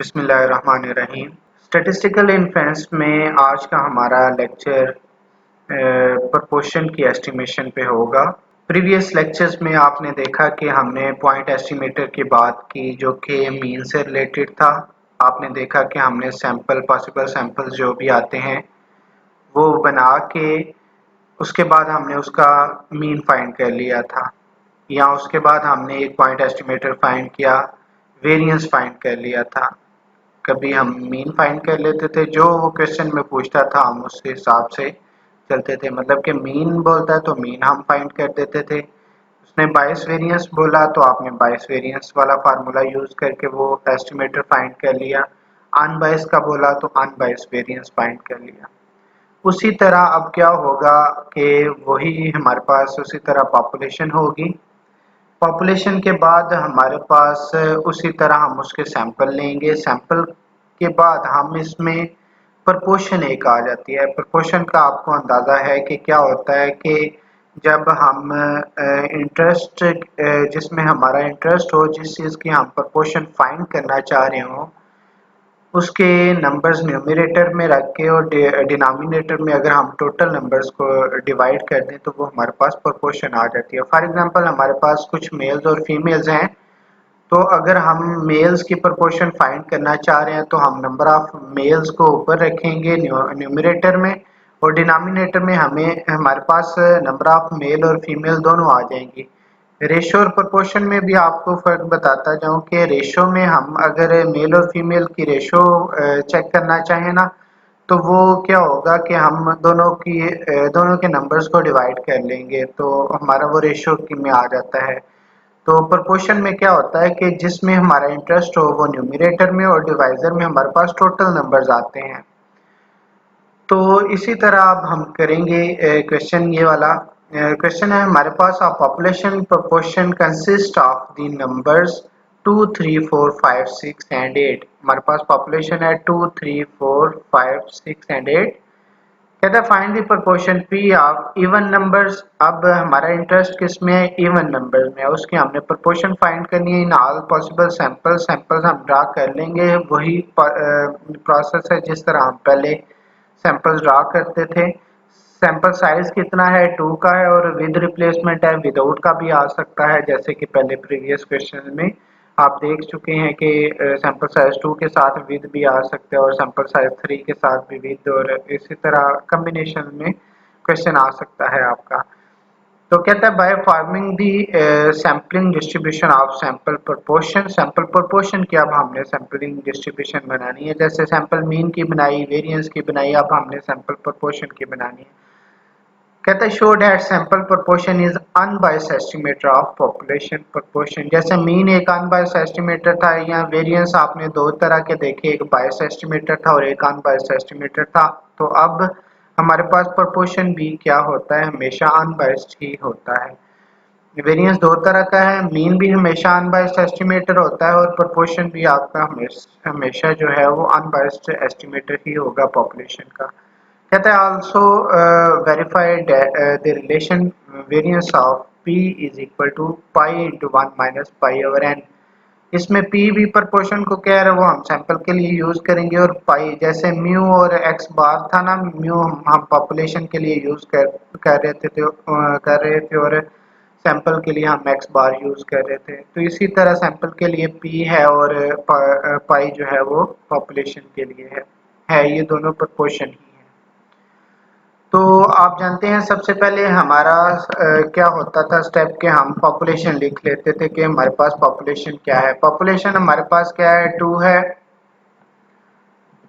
बिस्मिल्लाहिर्रहमानिर्रहीम। Statistical inference में आज का हमारा लेक्चर प्रोपोर्शन की एस्टिमेशन पे होगा। प्रीवियस लेक्चर्स में आपने देखा कि हमने पॉइंट एस्टिमेटर की बात की जो कि मीन से रिलेटेड था। आपने देखा कि हमने पॉसिबल सैंपल्स जो भी आते हैं वो बना के उसके बाद हमने उसका मीन फाइंड कर लिया था, या उसके बाद हमने एक पॉइंट एस्टिमेटर फाइंड किया, वेरिएंस फाइंड कर लिया था। कभी हम मीन फाइंड कर लेते थे, जो वो क्वेश्चन में पूछता था हम उसके हिसाब से चलते थे, मतलब कि मीन बोलता है तो मीन हम फाइंड कर देते थे। उसने बायस वेरिएंस बोला तो आपने बायस वेरिएंस वाला फार्मूला यूज करके वो एस्टिमेटर फाइंड कर लिया। अनबायस का बोला तो अनबायस वेरिएंस फाइंड कर लिया। उसी तरह अब क्या होगा कि वही हमारे पास उसी तरह पॉपुलेशन होगी। पॉपुलेशन के बाद हमारे पास उसी तरह हम उसके सैंपल लेंगे। सैंपल के बाद हम इसमें प्रोपोर्शन एक आ जाती है। प्रोपोर्शन का आपको अंदाज़ा है कि क्या होता है कि जब हम इंटरेस्ट जिसमें हमारा इंटरेस्ट हो, जिस चीज़ की हम प्रोपोर्शन फाइंड करना चाह रहे हो, उसके नंबर्स न्यूमरेटर में रख के और डिनोमिनेटर में अगर हम टोटल नंबर्स को डिवाइड कर दें तो वो हमारे पास प्रोपोर्शन आ जाती है। फॉर एग्जांपल हमारे पास कुछ मेल्स और फीमेल्स हैं, तो अगर हम मेल्स की प्रोपोर्शन फाइंड करना चाह रहे हैं तो हम नंबर ऑफ मेल्स को ऊपर रखेंगे न्यूमरेटर में, और डिनोमिनेटर में हमें हमारे पास नंबर ऑफ मेल और फीमेल दोनों आ जाएंगी। रेशो और प्रोपोर्शन में भी आपको फ़र्क बताता जाऊं कि रेशो में हम अगर मेल और फीमेल की रेशो चेक करना चाहें ना, तो वो क्या होगा कि हम दोनों के नंबर्स को डिवाइड कर लेंगे तो हमारा वो रेशो में आ जाता है। तो प्रोपोर्शन में क्या होता है कि जिसमें हमारा इंटरेस्ट हो वो न्यूमरेटर में और डिवाइजर में हमारे पास टोटल नंबर्स आते हैं। तो इसी तरह अब हम करेंगे क्वेश्चन ये वाला। क्वेश्चन है हमारे पास, a population proportion consist of the numbers 2, 3, 4, 5, 6 and 8। हमारे पास पॉपुलेशन है 2, 3, 4, 5, 6 एंड 8। कहता है find the proportion P of even numbers. अब हमारा इंटरेस्ट किस में है? इवन नंबर्स में। उसकी हमने प्रोपोर्शन फाइंड करनी है इन ऑल पॉसिबल सैंपल्स हम ड्रा कर लेंगे। वही प्रोसेस है जिस तरह हम पहले सैंपल्स ड्रा करते थे। सैंपल साइज कितना है? 2 का है, और विद रिप्लेसमेंट है, विदाउट का भी आ सकता है, जैसे कि पहले प्रीवियस क्वेश्चन में आप देख चुके हैं कि सैंपल साइज 2 के साथ विद भी आ सकते हैं और सैंपल साइज 3 के साथ भी विद, और इसी तरह कम्बिनेशन में क्वेश्चन आ सकता है आपका। तो कहता है by forming the sampling distribution of sample proportion. Sample proportion की अब हमने सैम्पलिंग डिस्ट्रीब्यूशन बनानी है। जैसे सैंपल मीन की बनाई, वेरिएंस की बनाई, अब हमने सैंपल प्रोपोर्शन की बनानी है। कहता है show that sample proportion is unbiased estimator of population proportion. जैसे मीन एक अनबायस्ड एस्टिमेटर था, या वेरिएंस आपने दो तरह के देखे, एक बायस्ड एस्टिमेटर था और एक अनबायस्ड एस्टिमेटर था। तो अब हमारे पास प्रोपोर्शन भी क्या होता है? हमेशा अनबायस्ड ही होता है। वेरिएंस दो तरह का है, मीन भी हमेशा अनबायस्ड एस्टिमेटर होता है और प्रोपोर्शन भी आपका हमेशा जो है वो अनबायस्ड एस्टिमेटर ही होगा पॉपुलेशन का। कहता है also verify the relation variance of p is equal to pi into 1 minus pi over n. इसमें पी भी प्रोपोर्शन को कह रहे हैं, वो हम सैंपल के लिए यूज करेंगे, और पाई जैसे म्यू और एक्स बार था ना, म्यू हम पॉपुलेशन के लिए यूज कर रहे थे और सैंपल के लिए हम एक्स बार यूज कर रहे थे। तो इसी तरह सैंपल के लिए पी है और पाई जो है वो पॉपुलेशन के लिए है ये दोनों प्रोपोर्शन ही है। तो आप जानते हैं सबसे पहले हमारा क्या होता था स्टेप के हम पॉपुलेशन लिख लेते थे कि हमारे पास पॉपुलेशन क्या है। पॉपुलेशन हमारे पास क्या है? 2 है,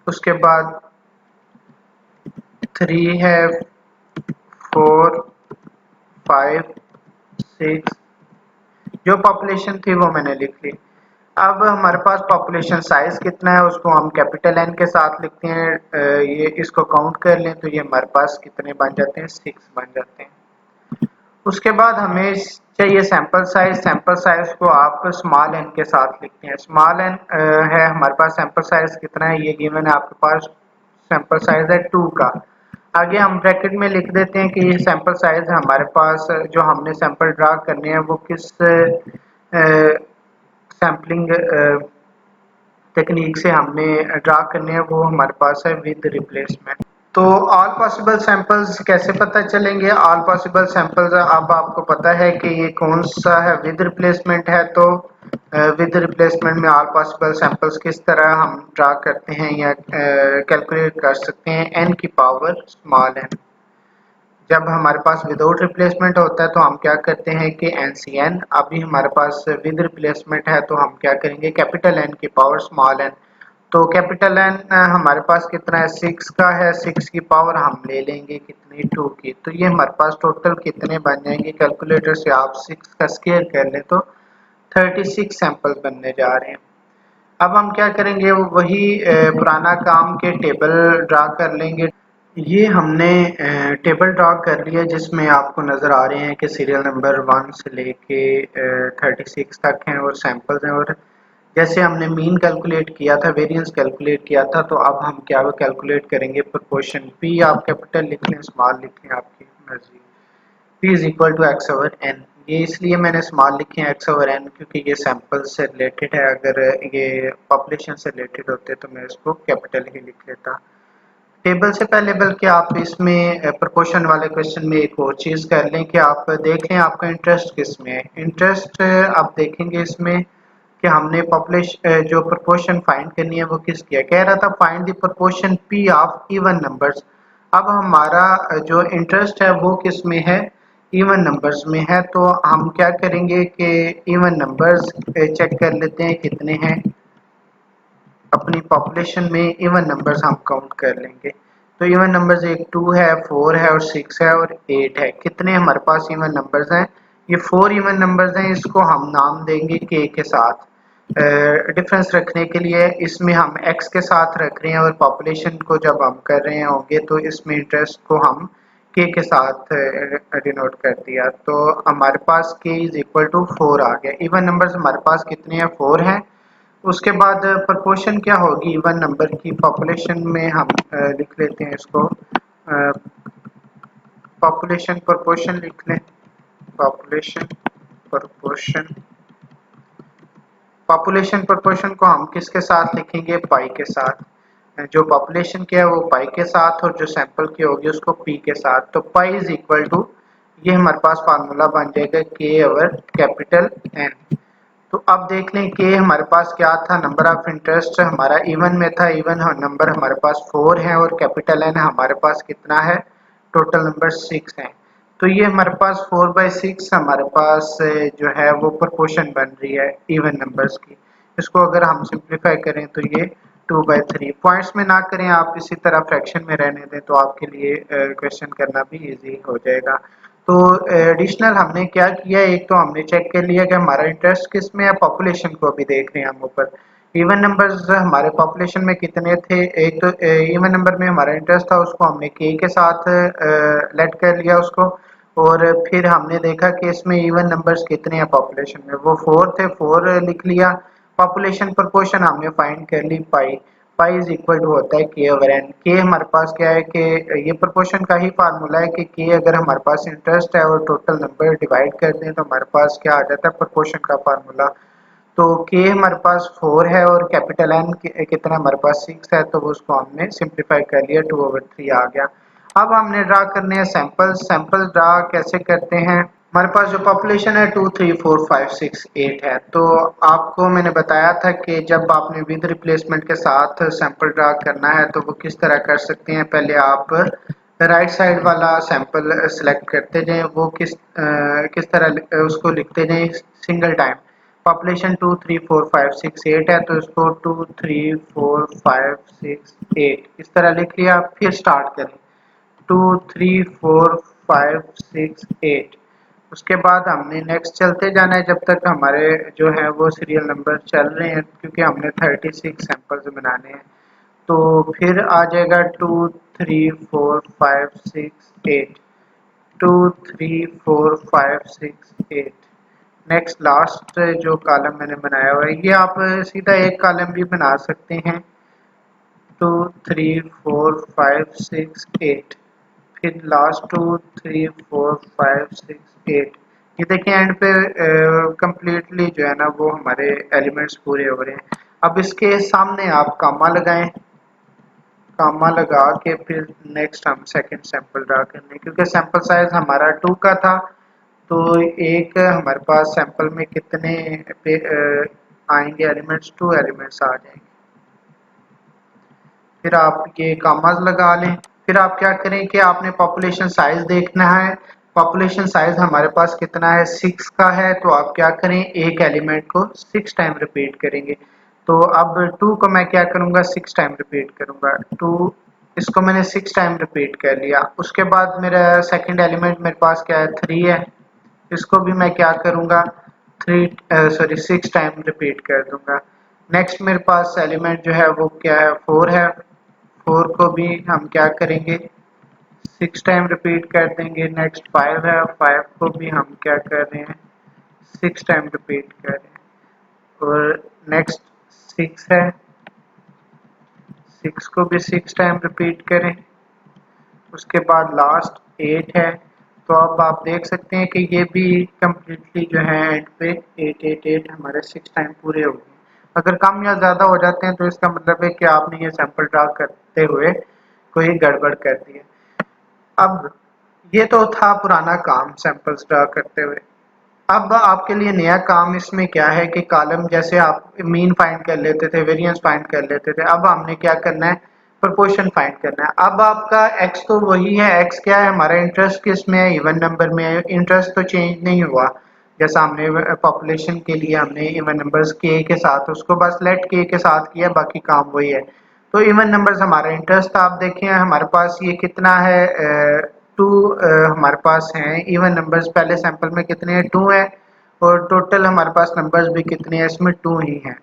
उसके बाद 3 है, 4, 5, 6। जो पॉपुलेशन थी वो मैंने लिख ली। अब हमारे पास पॉपुलेशन साइज कितना है उसको हम कैपिटल एन के साथ लिखते हैं। ये इसको काउंट कर लें तो ये हमारे पास कितने बन जाते हैं? 6 बन जाते हैं। उसके बाद हमें चाहिए सैंपल साइज। सैंपल साइज को आप स्मॉल एन के साथ लिखते हैं। स्मॉल एन है हमारे पास, सैंपल साइज कितना है ये गिवन है आपके पास, सैंपल साइज है 2 का। आगे हम ब्रैकेट में लिख देते हैं कि ये सैंपल साइज हमारे पास जो हमने सैंपल ड्रा करने हैं वो किस सैम्पलिंग टेक्निक से हमने ड्रा करने हैं वो हमारे पास है विद रिप्लेसमेंट। तो ऑल पॉसिबल सैंपल्स कैसे पता चलेंगे? ऑल पॉसिबल सैंपल्स अब आपको पता है कि ये कौन सा है, विद रिप्लेसमेंट है। तो विद रिप्लेसमेंट में ऑल पॉसिबल सैंपल्स किस तरह हम ड्रा करते हैं या कैलकुलेट कर सकते हैं? एन की पावर स्मॉल एन। जब हमारे पास विदाउट रिप्लेसमेंट होता है तो हम क्या करते हैं कि एनसीएन। अभी हमारे पास विद रिप्लेसमेंट है तो हम क्या करेंगे? कैपिटल एन की पावर स्मॉल एन। तो कैपिटल एन हमारे पास कितना है? 6 का है। 6 की पावर हम ले लेंगे कितनी? 2 की। तो ये हमारे पास टोटल कितने बन जाएंगे? कैलकुलेटर से आप 6 का स्क्वायर कर लें तो 36 सैंपल बनने जा रहे हैं। अब हम क्या करेंगे? वही पुराना काम के टेबल ड्रा कर लेंगे। ये हमने टेबल ड्रा कर लिया जिसमें आपको नज़र आ रहे हैं कि सीरियल नंबर 1 से लेके 36 तक हैं और सैंपल्स हैं। और जैसे हमने मीन कैलकुलेट किया था, वेरिएंस कैलकुलेट किया था, तो अब हम क्या कैलकुलेट करेंगे? प्रोपोर्शन। पी आप कैपिटल लिख लें, स्मॉल लिख लें, आपकी मर्जी। P is equal to x over n. ये इसलिए मैंने स्मॉल लिखे हैं एक्स ओवर एन क्योंकि ये सैंपल से रिलेटेड है। अगर ये पॉपुलेशन से रिलेटेड होते तो मैं इसको कैपिटल ही लिख लेता। टेबल से पहले बल्कि आप इसमें प्रोपोर्शन वाले क्वेश्चन में एक और चीज़ कर लें कि आप देख लें आपका इंटरेस्ट किस में है। इंटरेस्ट आप देखेंगे इसमें कि हमने पॉपुलेशन जो प्रोपोर्शन फाइंड करनी है वो किस किया कह रहा था? Find the proportion P of even numbers. अब हमारा जो इंटरेस्ट है वो किस में है? इवन नंबर्स में है। तो हम क्या करेंगे कि इवन नंबर्स चेक कर लेते हैं कितने हैं। अपनी पॉपुलेशन में इवन नंबर्स हम काउंट कर लेंगे। तो इवन नंबर्स एक 2 है, 4 है और 6 है और 8 है। कितने हमारे पास इवन नंबर्स हैं? ये 4 इवन नंबर्स हैं। इसको हम नाम देंगे के साथ। डिफरेंस रखने के लिए इसमें हम एक्स के साथ रख रहे हैं और पॉपुलेशन को जब हम कर रहे होंगे तो इसमें इंटरेस्ट को हम के साथ डिनोट कर दिया। तो हमारे पास के इज इक्वल टू 4 आ गया। इवन नंबर्स हमारे पास कितने हैं? 4 हैं। उसके बाद प्रोपोर्शन क्या होगी इवन नंबर की? पॉपुलेशन में हम लिख लेते हैं इसको, पॉपुलेशन प्रोपोर्शन लिख लें। Population proportion. पॉपुलेशन प्रोपोर्शन को हम किसके साथ लिखेंगे? पाई के साथ। जो पॉपुलेशन क्या है वो पाई के साथ और जो सैंपल की होगी उसको पी के साथ। तो पाई इज इक्वल टू, ये हमारे पास फार्मूला बन जाएगा के ओवर कैपिटल एन। तो अब देख लें कि हमारे पास क्या था? नंबर ऑफ इंटरेस्ट हमारा इवन में था। इवन नंबर हमारे पास 4 है और कैपिटल एन हमारे पास कितना है? टोटल नंबर 6 है। तो ये हमारे पास 4/6 हमारे पास जो है वो प्रोपोर्शन बन रही है इवन नंबर्स की। इसको अगर हम सिंप्लीफाई करें तो ये 2/3। पॉइंट्स में ना करें आप, इसी तरह फ्रैक्शन में रहने दें तो आपके लिए क्वेश्चन करना भी इजी हो जाएगा। तो एडिशनल हमने क्या किया? एक तो हमने चेक कर लिया कि हमारा इंटरेस्ट किस में है। पॉपुलेशन को अभी देख रहे हैं हम ऊपर। इवन नंबर्स हमारे पॉपुलेशन में कितने थे? एक तो इवन नंबर में हमारा इंटरेस्ट था, उसको हमने के साथ लेट कर लिया उसको। और फिर हमने देखा कि इसमें इवन नंबर्स कितने हैं पॉपुलेशन में? वो 4 थे, 4 लिख लिया। पॉपुलेशन प्रोपोर्शन हमने फाइंड कर ली पाई। पाई इज इक्वल टू होता है के ओवर एन। के हमारे पास क्या है कि ये प्रोपोर्शन का ही फार्मूला है कि के अगर हमारे पास इंटरेस्ट है और टोटल नंबर डिवाइड कर दें तो हमारे पास क्या आ जाता है? प्रोपोर्शन का फार्मूला। तो के हमारे पास 4 है और कैपिटल एन कितना हमारे पास? 6 है। तो उसको हमने सिंप्लीफाई कर लिया, 2/3 आ गया। अब हमने ड्रा करने हैं सैंपल्स। सैंपल्स ड्रा कैसे करते हैं? हमारे पास जो पॉपुलेशन है 2 3 4 5 6 8 है। तो आपको मैंने बताया था कि जब आपने विद रिप्लेसमेंट के साथ सैंपल ड्रा करना है तो वो किस तरह कर सकते हैं? पहले आप राइट साइड वाला सैंपल सेलेक्ट करते जाएं। वो किस तरह उसको लिखते जाएं सिंगल टाइम। पॉपुलेशन 2 3 4 5 6 8 है तो इसको 2 3 4 5 6 8 इस तरह लिख लिया। फिर स्टार्ट करें 2 3 4 5 6 8। उसके बाद हमने नेक्स्ट चलते जाना है जब तक हमारे जो है वो सीरियल नंबर चल रहे हैं क्योंकि हमने 36 सैंपल्स बनाने हैं। तो फिर आ जाएगा 2 3 4 5 6 8। 2 3 4 5 6 8। नेक्स्ट लास्ट जो कॉलम मैंने बनाया हुआ है ये आप सीधा एक कॉलम भी बना सकते हैं। 2 3 4 5 6 8। फिर लास्ट 2 3 4 5 6 8। ये देखिए एंड पे कंप्लीटली जो है ना वो हमारे एलिमेंट्स पूरे हो रहे हैं। अब इसके सामने आप कामा लगाएं, कामा लगा के फिर नेक्स्ट हम सेकंड सैंपल ड्रा करने, क्योंकि सैंपल साइज हमारा 2 का था तो एक हमारे पास सैंपल में कितने आएंगे एलिमेंट्स, 2 एलिमेंट्स आ जाएंगे। फिर आप ये कामाज लगा लें। फिर आप क्या करें कि आपने पॉपुलेशन साइज देखना है। पॉपुलेशन साइज हमारे पास कितना है, 6 का है, तो आप क्या करें, एक एलिमेंट को 6 टाइम रिपीट करेंगे। तो अब 2 को मैं क्या करूंगा, 6 टाइम रिपीट करूंगा। 2 इसको मैंने 6 टाइम रिपीट कर लिया। उसके बाद मेरा सेकंड एलिमेंट मेरे पास क्या है, 3 है। इसको भी मैं क्या करूंगा, 6 टाइम रिपीट कर दूंगा। नेक्स्ट मेरे पास एलिमेंट जो है वो क्या है, 4 है। 4 को भी हम क्या करेंगे, 6 टाइम रिपीट कर देंगे। नेक्स्ट 5 है, 5 को भी हम क्या कर रहे हैं, 6 टाइम रिपीट कर रहे हैं। और नेक्स्ट 6 है, 6 को भी 6 टाइम रिपीट करें। उसके बाद लास्ट 8 है। तो अब आप देख सकते हैं कि ये भी कम्प्लीटली जो है एंड पे 8 हमारे 6 टाइम पूरे हो गए। अगर कम या ज़्यादा हो जाते हैं तो इसका मतलब है कि आपने ये सैंपल ड्रा करते हुए कोई गड़बड़ कर दी है। अब ये तो था पुराना काम सैंपल्स ड्रा करते हुए। अब आपके लिए नया काम इसमें क्या है कि कॉलम, जैसे आप मीन फाइंड कर लेते थे, वेरिएंस फाइंड कर लेते थे, अब हमने क्या करना है, प्रोपोर्शन फाइंड करना है। अब आपका एक्स तो वही है, एक्स क्या है हमारा, इंटरेस्ट किस में है, इवन नंबर में है। इंटरेस्ट तो चेंज नहीं हुआ, जैसा हमने पॉपुलेशन के लिए हमने इवन नंबर्स के साथ उसको बस लेट के साथ किया, बाकी काम वही है। तो इवन नंबर्स हमारा इंटरेस्ट आप देखें हमारे पास ये कितना है, 2 हमारे पास हैं इवन नंबर्स। पहले सैंपल में कितने हैं, 2 है। और टोटल हमारे पास नंबर्स भी कितने हैं, इसमें 2 ही हैं।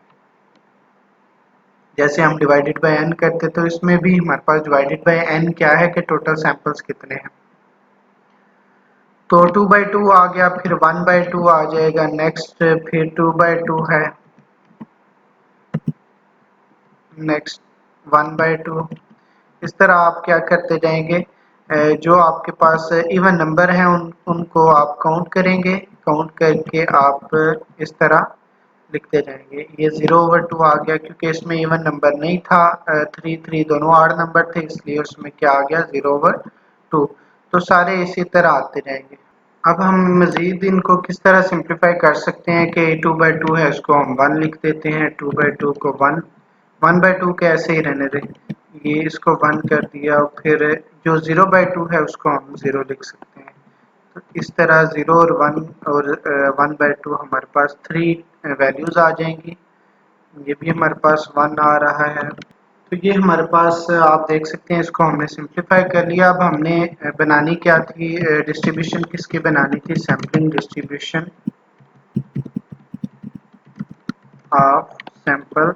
जैसे हम डिवाइडेड बाय n करते तो इसमें भी हमारे पास डिवाइडेड बाय n क्या है कि टोटल सैंपल्स कितने हैं। तो 2/2 आ गया, फिर 1/2 आ जाएगा। नेक्स्ट फिर 2/2 है, नेक्स्ट 1/2। इस तरह आप क्या करते जाएंगे, जो आपके पास इवन नंबर हैं उनको आप काउंट करेंगे। काउंट करके आप इस तरह लिखते जाएंगे। ये 0/2 आ गया क्योंकि इसमें इवन नंबर नहीं था, 3 दोनों आड नंबर थे, इसलिए उसमें क्या आ गया, 0/2। तो सारे इसी तरह आते जाएंगे। अब हम मजीद इनको किस तरह सिंप्लीफाई कर सकते हैं कि 2/2 है, इसको हम 1 लिख देते हैं। 2/2 को 1, 1/2 के ऐसे ही रहने दें। ये इसको 1 कर दिया, फिर जो 0/2 है उसको हम 0 लिख सकते हैं। तो इस तरह 0 और 1 और 1/2 हमारे पास 3 वैल्यूज आ जाएंगी। ये भी हमारे पास 1 आ रहा है। तो ये हमारे पास आप देख सकते हैं, इसको हमने सिंप्लीफाई कर लिया। अब हमने बनानी क्या थी, डिस्ट्रीब्यूशन किसकी बनानी थी, sampling distribution of sample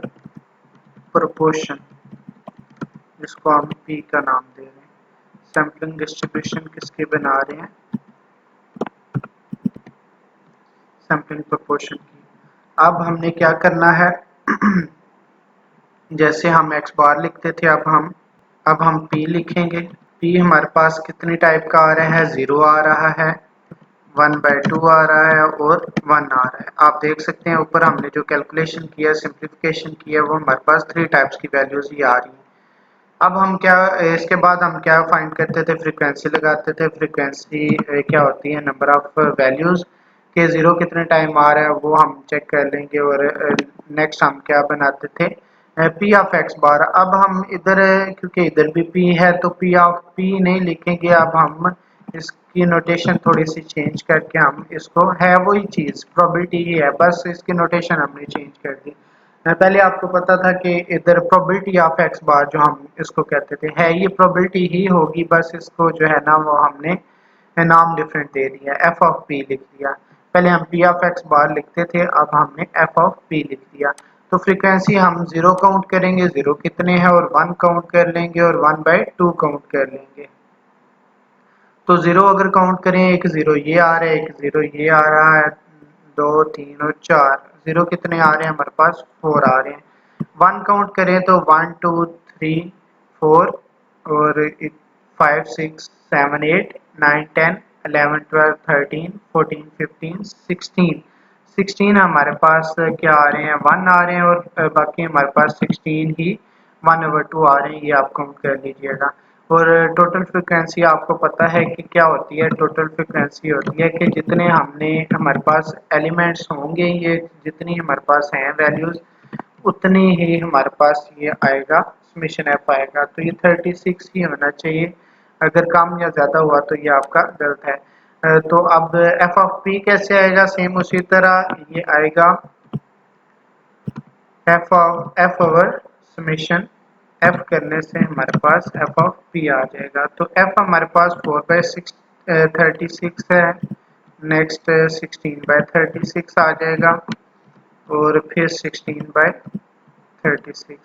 proportion, जिसको हम पी का नाम दे रहे हैं। सैम्पलिंग डिस्ट्रीब्यूशन किसकी बना रहे हैं, सैम्पलिंग प्रोपोर्शन की। अब हमने क्या करना है, जैसे हम एक्स बार लिखते थे, अब हम पी लिखेंगे। पी हमारे पास कितने टाइप का आ रहा है, 0 आ रहा है, 1/2 आ रहा है और 1 आ रहा है। आप देख सकते हैं ऊपर हमने जो कैलकुलेशन किया, सिंप्लीफिकेशन किया, वो हमारे पास 3 टाइप्स की वैल्यूज ही आ रही हैं। अब हम क्या, इसके बाद हम क्या फाइंड करते थे, फ्रीक्वेंसी लगाते थे। फ्रीक्वेंसी क्या होती है, नंबर ऑफ वैल्यूज के 0 कितने टाइम आ रहा है वो हम चेक कर लेंगे। और नेक्स्ट हम क्या बनाते थे, पी ऑफ एक्स बार। अब हम इधर क्योंकि इधर भी पी है तो पी ऑफ पी नहीं लिखेंगे, अब हम इसकी नोटेशन थोड़ी सी चेंज करके हम इसको, है वही चीज़, प्रोबेबिलिटी ही है, बस इसकी नोटेशन हमने चेंज कर दी। पहले आपको पता था कि इधर प्रोबेबिलिटी ऑफ एक्स बार जो हम इसको कहते थे, है ये प्रोबेबिलिटी ही होगी, बस इसको जो है ना वो हमने नाम डिफरेंट दे दिया, एफ ऑफ पी लिख दिया। पहले हम पी ऑफ एक्स बार लिखते थे, अब हमने एफ ऑफ पी लिख दिया। तो फ्रीक्वेंसी हम 0 काउंट करेंगे, 0 कितने हैं, और 1 काउंट कर लेंगे और 1/2 काउंट कर लेंगे। तो 0 अगर काउंट करें, एक 0 ये आ रहा है, एक 0 ये आ रहा है, 2 3 और 4 0 कितने आ रहे हैं हमारे पास, 4 आ रहे हैं। 1 काउंट करें तो 1 2 3 4 और 5 6 7 8 9 10 11 12 13 14 15 16 16 हमारे पास क्या आ रहे हैं, 1 आ रहे हैं, और बाकी हमारे पास 16 ही 1/2 आ रहे हैं, ये आप काउंट कर लीजिएगा। और टोटल फ्रिक्वेंसी आपको पता है कि क्या होती है, टोटल फ्रिक्वेंसी होती है कि जितने हमारे पास एलिमेंट्स होंगे, ये जितनी हमारे पास हैं वैल्यूज, उतनी ही हमारे पास ये आएगा, समेशन एफ आएगा। तो ये 36 ही होना चाहिए, अगर कम या ज़्यादा हुआ तो ये आपका गलत है। तो अब एफ ऑफ पी कैसे आएगा, सेम उसी तरह ये आएगा एफ ओवर समेशन एफ करने से हमारे पास एफ ऑफ पी आ जाएगा। तो एफ हमारे पास 4/36 है, नेक्स्ट 16/36 आ जाएगा, और फिर 16/36।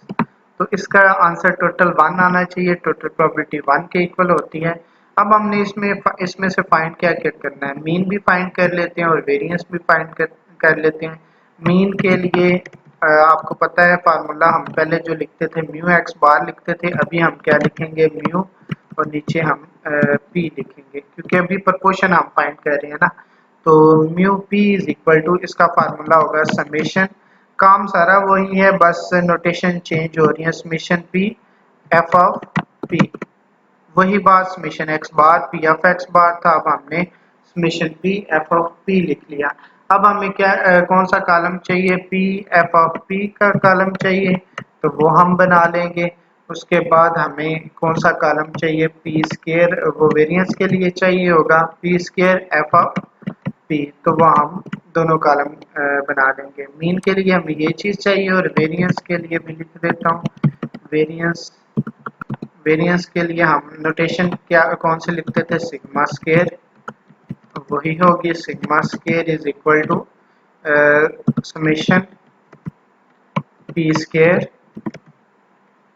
तो इसका आंसर टोटल 1 आना चाहिए, टोटल प्रोबेबिलिटी 1 के इक्वल होती है। अब हमने इसमें से फाइंड क्या क्या करना है, मीन भी फाइंड कर लेते हैं और वेरिएंस भी फाइंड कर लेते हैं। मीन के लिए आपको पता है फार्मूला, हम पहले जो लिखते थे म्यू एक्स बार लिखते थे, अभी हम क्या लिखेंगे, म्यू और नीचे हम पी लिखेंगे, क्योंकि अभी प्रपोर्शन हम फाइंड कर रहे हैं ना। तो mu P is equal to, इसका फार्मूला होगा समेशन, काम सारा वही है, बस नोटेशन चेंज हो रही है, summation p f of P, वही बात समेशन एक्स बार पी एफ एक्स बार था, अब हमने summation p f of P लिख लिया। अब हमें क्या कौन सा कॉलम चाहिए, पी एफ ऑफ पी का कॉलम चाहिए, तो वो हम बना लेंगे। उसके बाद हमें कौन सा कॉलम चाहिए, पी स्केयर, वो वेरिएंस के लिए चाहिए होगा, P square f of P, तो वो हम दोनों कॉलम बना लेंगे। मीन के लिए हमें ये चीज़ चाहिए, और वेरिएंस के लिए भी लिख देता हूँ। वेरिएंस वेरिएंस के लिए हम नोटेशन क्या कौन से लिखते थे, सिग्मा स्केयर, वही होगी sigma square is equal to summation p square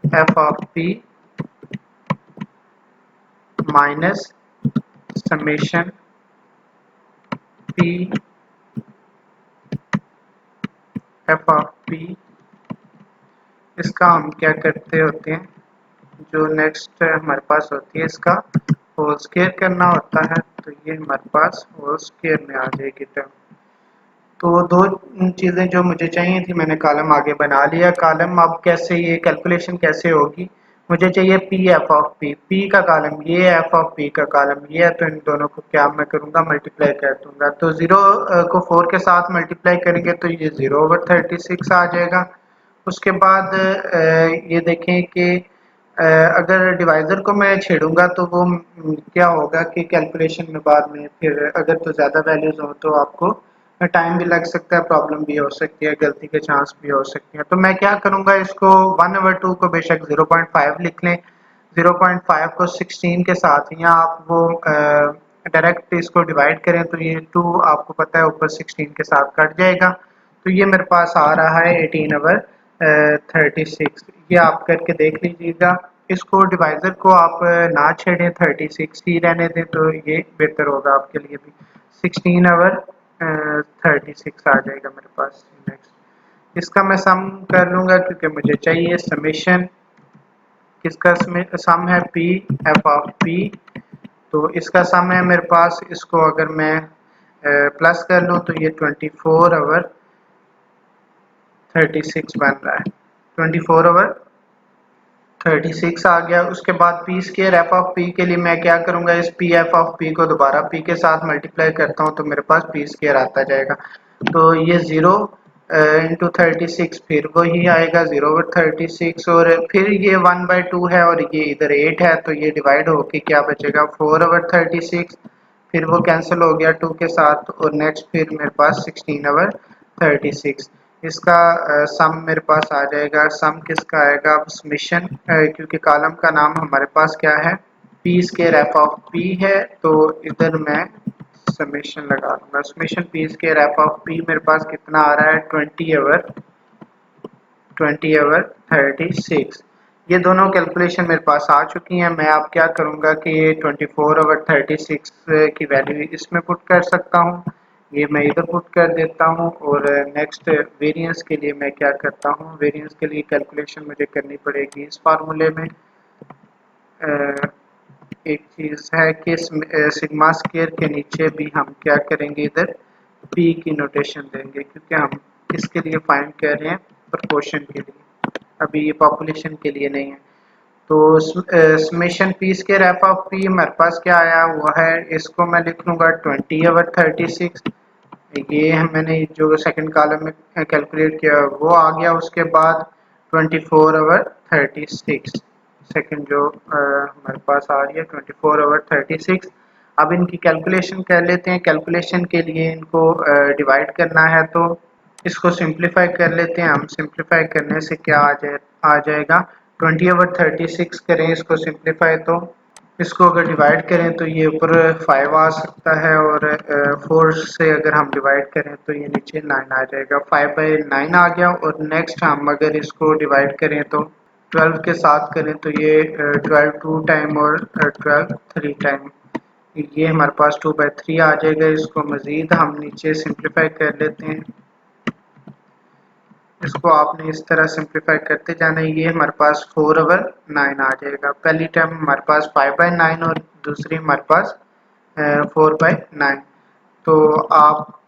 f of p minus summation p f of p. इसका हम क्या करते होते हैं, जो नेक्स्ट हमारे पास होती है, इसका होल स्क्वायर करना होता है, तो ये हमारे पास होल स्क्वायर में आ जाएगी टर्म। तो दो चीज़ें जो मुझे चाहिए थी मैंने कॉलम आगे बना लिया। कॉलम अब कैसे, ये कैलकुलेशन कैसे होगी, मुझे चाहिए P f of P, P का कॉलम ये, एफ ऑफ पी का कॉलम ये है, तो इन दोनों को क्या मैं करूँगा, मल्टीप्लाई कर दूंगा। तो 0 को 4 के साथ मल्टीप्लाई करेंगे तो ये 0/36 आ जाएगा। उसके बाद ये देखें कि अगर डिवाइज़र को मैं छेड़ूंगा तो वो क्या होगा कि कैलकुलेशन में बाद में फिर अगर तो ज़्यादा वैल्यूज़ हो तो आपको टाइम भी लग सकता है, प्रॉब्लम भी हो सकती है, गलती के चांस भी हो सकते हैं। तो मैं क्या करूँगा, इसको 1/2 को बेशक 0.5 लिख लें, 0.5 को 16 के साथ, या आप वो डायरेक्ट इसको डिवाइड करें तो ये 2 आपको पता है ऊपर 16 के साथ कट जाएगा। तो ये मेरे पास आ रहा है 18/36। ये आप करके देख लीजिएगा। इसको डिवाइज़र को आप ना छेड़ें, 36 ही रहने दें, तो ये बेहतर होगा आपके लिए भी। 16/36 आ जाएगा मेरे पास। नेक्स्ट इसका मैं सम कर लूँगा, क्योंकि मुझे चाहिए समेशन, किसका सम है, पी एफ ऑफ पी, तो इसका सम है मेरे पास। इसको अगर मैं प्लस कर लूँ तो ये 24/36 बन रहा है, 24/36 आ गया। उसके बाद P square f of P के लिए मैं क्या करूँगा, इस पी एफ ऑफ पी को दोबारा पी के साथ मल्टीप्लाई करता हूँ, तो मेरे पास पी स्केयर आता जाएगा। तो ये 0 इंटू 36 फिर वही आएगा 0/36, और फिर ये 1/2 है और ये इधर 8 है, तो ये डिवाइड होके क्या बचेगा, 4/36, फिर वो कैंसिल हो गया 2 के साथ, और नेक्स्ट फिर मेरे पास 16/36। इसका सम मेरे पास आ जाएगा। सम किसका आएगा, अब समेशन, क्योंकि कॉलम का नाम हमारे पास क्या है, P square f of P है, तो इधर मैं समेशन लगा दूंगा। Summation p square f of P मेरे पास कितना आ रहा है, 20/36। ये दोनों कैलकुलेशन मेरे पास आ चुकी हैं। मैं अब क्या करूँगा कि 24/36 की वैल्यू इसमें पुट कर सकता हूँ, ये मैं इधर पुट कर देता हूँ। और नेक्स्ट वेरिएंस के लिए मैं क्या करता हूँ, वेरिएंस के लिए कैलकुलेशन मुझे करनी पड़ेगी इस फार्मूले में। एक चीज़ है कि सिग्मा स्क्वायर के नीचे भी हम क्या करेंगे, इधर p की नोटेशन देंगे क्योंकि हम किसके लिए फाइंड कर रहे हैं, प्रोपोर्शन के लिए, अभी ये पॉपुलेशन के लिए नहीं है। तो summation P square F of P हमारे पास क्या आया हुआ है, इसको मैं लिख लूंगा 20/36। ये मैंने जो सेकंड कॉलम में कैलकुलेट किया वो आ गया। उसके बाद 24/36 सेकंड जो हमारे पास आ रही है 24/36। अब इनकी कैलकुलेशन कर लेते हैं। कैलकुलेशन के लिए इनको डिवाइड करना है, तो इसको सिंप्लीफाई कर लेते हैं हम। सिंप्लीफाई करने से क्या आ जाएगा, 20/36 करें इसको सिंप्लीफाई, तो इसको अगर डिवाइड करें तो ये ऊपर 5 आ सकता है, और 4 से अगर हम डिवाइड करें तो ये नीचे 9 आ जाएगा। 5/9 आ गया। और नेक्स्ट हम अगर इसको डिवाइड करें तो 12 के साथ करें तो ये 12 2 टाइम और 12 3 टाइम, ये हमारे पास 2/3 आ जाएगा। इसको मज़ीद हम नीचे सिंप्लीफाई कर लेते हैं। इसको आपने इस तरह सिंप्लीफाई करते जाना है। ये हमारे पास 4/9 आ जाएगा। पहली टर्म हमारे पास 5/9 और दूसरी हमारे पास 4/9। तो आप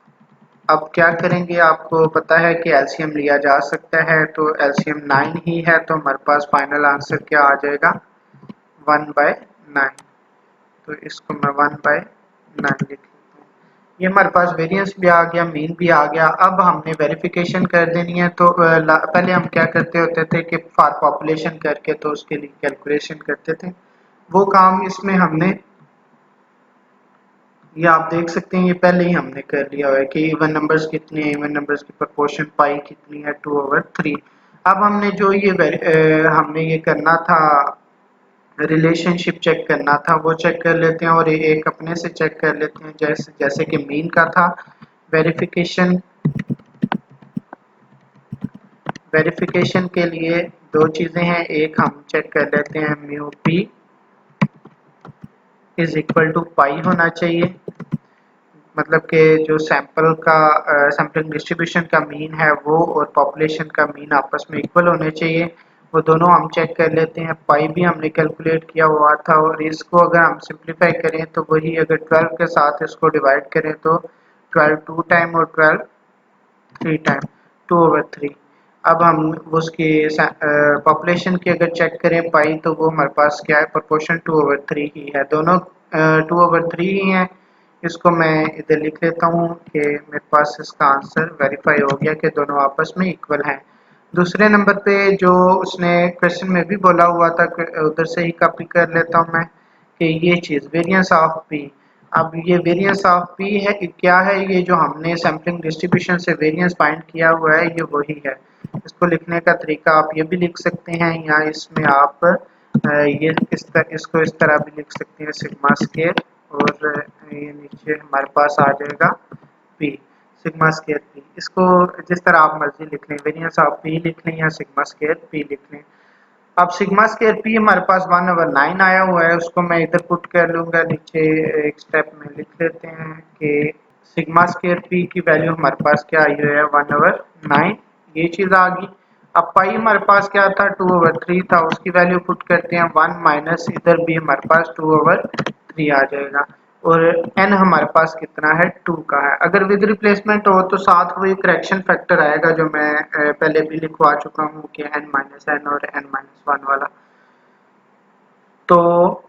अब क्या करेंगे, आपको पता है कि एलसीएम लिया जा सकता है, तो एलसीएम 9 ही है, तो हमारे पास फाइनल आंसर क्या आ जाएगा, 1/9। तो इसको मैं 1/9 लिख लेता हूँ। ये हमारे पास वेरिएंस भी आ गया, मीन भी आ गया। अब हमने वेरिफिकेशन कर देनी है। तो पहले हम क्या करते होते थे कि फॉर पॉपुलेशन करके तो उसके लिए कैलकुलेशन करते थे, वो काम इसमें हमने, ये आप देख सकते हैं ये पहले ही हमने कर लिया हुआ है कि इवन नंबर्स कितने हैं, इवन नंबर्स की प्रोपोर्शन पाई कितनी है, 2/3। अब हमने जो ये हमने ये करना था, रिलेशनशिप चेक करना था, वो चेक कर लेते हैं। और एक अपने से चेक कर लेते हैं, जैसे जैसे कि मीन का था। वेरिफिकेशन वेरिफिकेशन के लिए दो चीज़ें हैं। एक हम चेक कर लेते हैं, mu P is equal to pi होना चाहिए, मतलब कि जो सैंपल का सैम्पलिंग डिस्ट्रीब्यूशन का मीन है वो और पॉपुलेशन का मीन आपस में इक्वल होने चाहिए। वो दोनों हम चेक कर लेते हैं। पाई भी हमने कैलकुलेट किया हुआ था, और इसको अगर हम सिंप्लीफाई करें तो वही, अगर 12 के साथ इसको डिवाइड करें तो 12 2 टाइम और 12 3 टाइम, 2/3। अब हम उसकी पॉपुलेशन की अगर चेक करें पाई, तो वो हमारे पास क्या है, प्रोपोर्शन 2/3 ही है। दोनों 2/3 ही हैं। इसको मैं इधर लिख लेता हूँ कि मेरे पास इसका आंसर वेरीफाई हो गया कि दोनों आपस में इक्वल हैं। दूसरे नंबर पे जो उसने क्वेश्चन में भी बोला हुआ था, उधर से ही कॉपी कर लेता हूँ मैं, कि ये चीज़ वेरिएंस ऑफ पी। अब ये वेरिएंस ऑफ पी है क्या है, ये जो हमने सैम्पलिंग डिस्ट्रीब्यूशन से वेरिएंस फाइंड किया हुआ है ये वही है। इसको लिखने का तरीका आप ये भी लिख सकते हैं, या इसमें आप ये इसको इस तरह भी लिख सकते हैं, सिग्मा स्केयर, और ये नीचे हमारे पास आ जाएगा पी, सिग्मा स्केयर पी। इसको जिस तरह आप मर्जी लिख लें, वेरिएंस ऑफ पी लिख लें या सिग्मा स्केयर पी लिख लें। अब सिग्मा स्केयर पी हमारे पास 1/9 आया हुआ है, उसको मैं इधर पुट कर लूँगा। नीचे एक स्टेप में लिख लेते हैं कि सिग्मा स्केयर पी की वैल्यू हमारे पास क्या आई हुई है, 1/9, ये चीज़ आ गई। अब पाई हमारे पास क्या था, 2/3 था, उसकी वैल्यू पुट करते हैं 1 माइनस, इधर भी हमारे पास 2/3 आ जाएगा। और n हमारे पास कितना है, 2 का है। अगर विद रिप्लेसमेंट हो तो साथ वही करेक्शन फैक्टर आएगा जो मैं पहले भी लिखवा चुका हूँ कि n-n और n-1 वाला। तो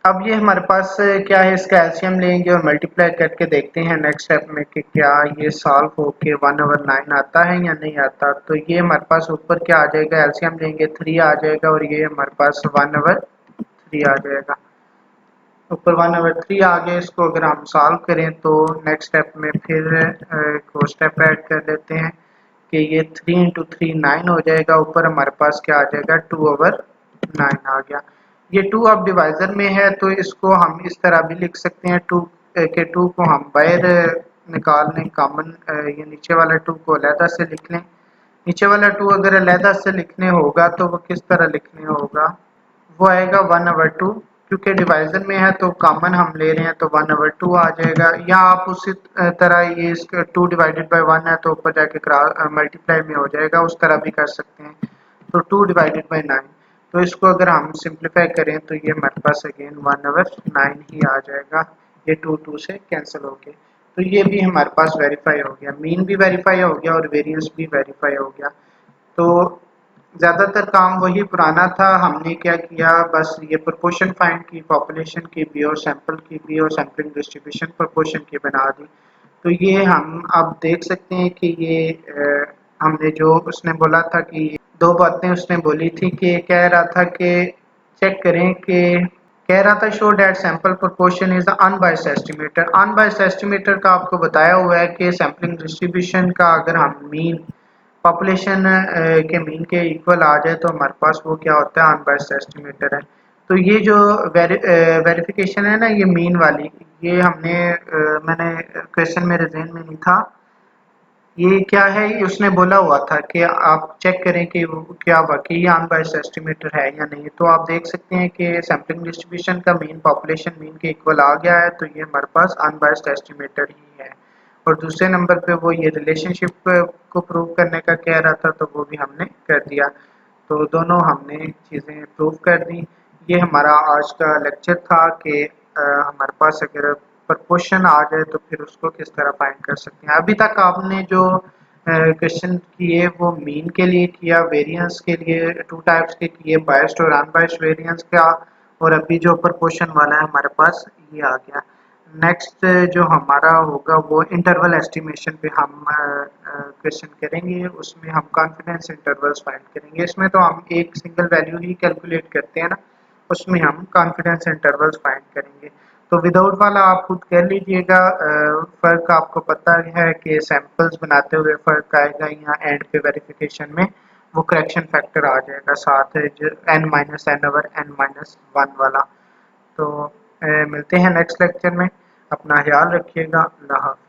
अब ये हमारे पास क्या है, इसका एलसीएम लेंगे और मल्टीप्लाई करके देखते हैं नेक्स्ट स्टेप में कि क्या ये सॉल्व होके 1/9 आता है या नहीं आता। तो ये हमारे पास ऊपर क्या आ जाएगा, एलसीएम लेंगे 3 आ जाएगा, और ये हमारे पास 1/3 आ जाएगा। ऊपर 1/3 आ गए। इसको अगर हम सॉल्व करें तो नेक्स्ट स्टेप में फिर एक और स्टेप ऐड कर लेते हैं कि ये 3 इंटू 3 9 हो जाएगा। ऊपर हमारे पास क्या आ जाएगा, 2/9 आ गया। ये 2 अब डिवाइजर में है, तो इसको हम इस तरह भी लिख सकते हैं, 2 के 2 को हम बाहर निकाल लें कॉमन, ये नीचे वाला 2 को अलहदा से लिख लें। नीचे वाला 2 अगर अलहदा से लिखने होगा तो वो किस तरह लिखने होगा, वो आएगा 1/2, क्योंकि डिवाइजन में है तो कॉमन हम ले रहे हैं तो 1/2 आ जाएगा। या आप उसी तरह, ये इसका 2 डिवाइडेड बाय 1 है तो ऊपर जाके मल्टीप्लाई में हो जाएगा, उस तरह भी कर सकते हैं। तो 2 डिवाइडेड बाय 9, तो इसको अगर हम सिंप्लीफाई करें तो ये हमारे पास अगेन 1/9 ही आ जाएगा। ये 2 2 से कैंसिल हो गए। तो ये भी हमारे पास वेरीफाई हो गया, मीन भी वेरीफाई हो गया और वेरिएंस भी वेरीफाई हो गया। तो ज़्यादातर काम वही पुराना था। हमने क्या किया, बस ये प्रोपोर्शन फाइंड की, पॉपुलेशन की भी और सैंपल की भी और सैम्पलिंग डिस्ट्रीब्यूशन प्रोपोर्शन की बना दी। तो ये हम अब देख सकते हैं कि ये हमने जो उसने बोला था कि दो बातें उसने बोली थी कि कह रहा था कि चेक करें कि कह रहा था show that sample proportion is unbiased estimator. Unbiased estimator का आपको बताया हुआ है कि सैम्पलिंग डिस्ट्रीब्यूशन का अगर हम मीन पॉपुलेशन के मीन के इक्वल आ जाए तो हमारे पास वो क्या होता है, अनबायस्ड एस्टिमेटर है। तो ये जो वेरिफिकेशन है ना, ये मीन वाली, ये हमने मैंने क्वेश्चन मेरे जहन में नहीं था, ये क्या है, ये उसने बोला हुआ था कि आप चेक करें कि वो क्या वाकई अनबायस्ड एस्टिमेटर है या नहीं। तो आप देख सकते हैं कि सैम्पलिंग डिस्ट्रीब्यूशन का मीन पॉपुलेशन मीन के इक्वल आ गया है, तो ये हमारे पास अनबायस्ड एस्टिमेटर ही है। और दूसरे नंबर पे वो ये रिलेशनशिप को प्रूव करने का कह रहा था, तो वो भी हमने कर दिया। तो दोनों हमने चीज़ें प्रूव कर दी। ये हमारा आज का लेक्चर था कि हमारे पास अगर प्रपोर्शन आ जाए तो फिर उसको किस तरह फाइंड कर सकते हैं। अभी तक आपने जो क्वेश्चन किए वो मीन के लिए किया, वेरिएंस के लिए टू टाइप्स के किए, बायस्ड और अनबायस्ड वेरिएंस का, और अभी जो प्रपोर्शन वाला है हमारे पास ये आ गया। नेक्स्ट जो हमारा होगा वो इंटरवल एस्टिमेशन पे हम क्वेश्चन करेंगे। उसमें हम कॉन्फिडेंस इंटरवल्स फाइंड करेंगे। इसमें तो हम एक सिंगल वैल्यू ही कैलकुलेट करते हैं ना, उसमें हम कॉन्फिडेंस इंटरवल्स फाइंड करेंगे। तो विदाउट वाला आप खुद कर लीजिएगा। फ़र्क आपको पता है कि सैंपल्स बनाते हुए फ़र्क आएगा, यहाँ एंड पे वेरिफिकेशन में वो करेक्शन फैक्टर आ जाएगा साथ है जो n minus n over n minus one वाला। तो मिलते हैं नेक्स्ट लेक्चर में। अपना ख्याल रखिएगा। अल्लाह हाफ़िज़।